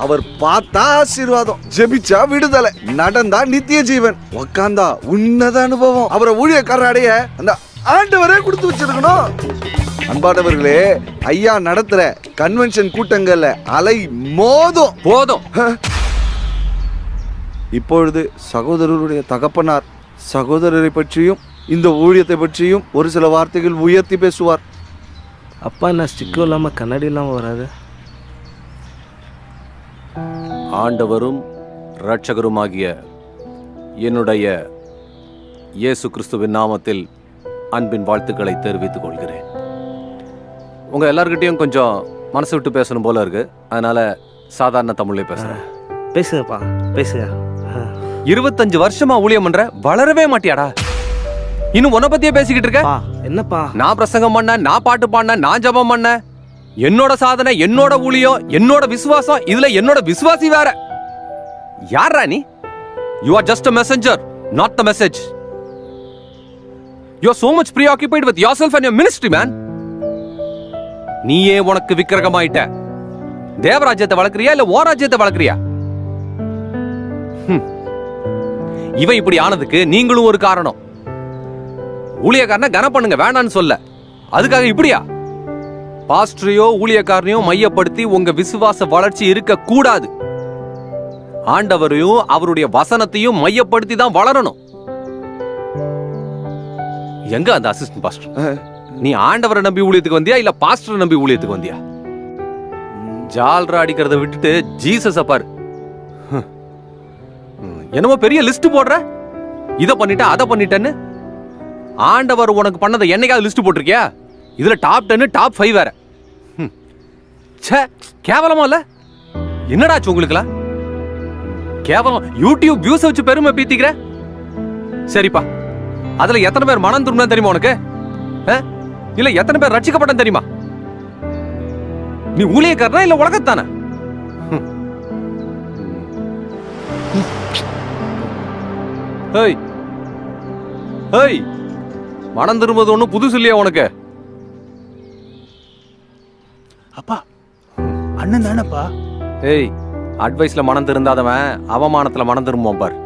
அவர் பார்த்தா ஆசீர்வாதம், ஜெபிச்சா விடுதலை, நடந்தா நித்திய ஜீவன், உக்காந்தா உன்னத அனுபவம். அவரை ஊழியக்காரர் அடைய அந்த ஆண்டவரே கொடுத்து வச்சிருக்கணும். அன்பானவர்களே, ஐயா நடத்துற கன்வென்ஷன் கூட்டங்கள்ல அலை மோதும் போதும். இப்பொழுது சகோதரருடைய தகப்பனார் சகோதரரை பற்றியும் இந்த ஊழியத்தை பற்றியும் ஒரு சில வார்த்தைகள் உயர்த்தி பேசுவார். அப்பா என்ன ஸ்டிக்கும் இல்லாமல் கண்ணாடி இல்லாமல் வராது? ஆண்டவரும் இரட்சகருமாகிய என்னுடைய இயேசு கிறிஸ்துவின் நாமத்தில் அன்பின் வாழ்த்துக்களை தெரிவித்துக் கொள்கிறேன். உங்க எல்லார்கிட்டையும் கொஞ்சம் மனசு விட்டு பேசணும் போல இருக்கு, அதனால சாதாரண தமிழ்ல பேசுறேன். பேசுங்கப்பா, பேசுங்க. 25 வருஷமா ஊழியம் பண்ற, வளரவே மாட்டியாடா? இன்னும் உன்னை பத்தியே பேசிக்கிட்டு இருக்க? என்னப்பா? நான் பிரசங்கம் பண்ண, நான் பாட்டு பாடின, நான் ஜெபம் பண்ண, என்னோட சாதனை, என்னோட ஊழியம், என்னோட விசுவாசம், இதுல என்னோட விசுவாசி வேற. யாரா நீ? You are just a messenger, not the message. You are so much preoccupied with yourself and your ministry, man. நீயே உனக்கு விக்கிரகமாயிட்ட. தேவராஜ்யத்தை வளர்க்கறியா இல்ல ஓ ராஜ்யத்தை வளர்க்கறியா? இவன் இப்படி ஆனதுக்கு நீங்களும் ஒரு காரணம். ஊழியக்காரனை கன பண்ணுங்க வேண்டான்னு சொல்ல, அதுக்காக இப்படியா? பாஸ்டரையோ ஊழியக்காரனையோ மையப்படுத்தி உங்க விசுவாச வளர்ச்சி இருக்க கூடாது. ஆண்டவரையும் அவருடைய வசனத்தையும் மையப்படுத்தி தான் வளரணும். எங்க அந்த அசிஸ்டன்ட் பாஸ்டர்? நீ ஆண்டவரை நம்பி ஊழியத்துக்கு வந்தியா இல்ல பாஸ்டரை நம்பி ஊழியத்துக்கு வந்தியா? ஜால்ரா அடிக்கிறத விட்டுட்டு ஜீசஸ பாரு. என்னமோ பெரிய லிஸ்ட் போடுற, இத பண்ணிட்ட அதை பண்ணிட்டேன்னு. ஆண்டவர் உனக்கு பண்ணதை என்னைக்காவது லிஸ்ட் போட்டிருக்கியா? இதுல டாப் 10 டாப் 5 வேற. ச்சே, கேவலமா இல்ல? என்னடாச்சு உங்களுக்குலாம்? கேவலம். யூடியூப் வியூஸ் வச்சு பெருமை பீத்திக்கிற. சரிப்பா, அதுல எத்தனை பேர் மனம் திரும்பினா தெரியுமா உனக்கு? இல்ல எத்தனை பேர் ரட்சிக்கப்பட்ட தெரியுமா? நீ ஊழியக்காரனா இல்ல உலகத்தானே? ஏய் ஏய், மனம் திரும்புவது ஒண்ணும் புதுசு இல்லையா உனக்கு? அப்பா, அண்ணன் தானப்பா? ஏய், அட்வைஸ்ல மனம் திருந்தாதவன் அவமானத்துல மனம் திரும்புவான் பார்.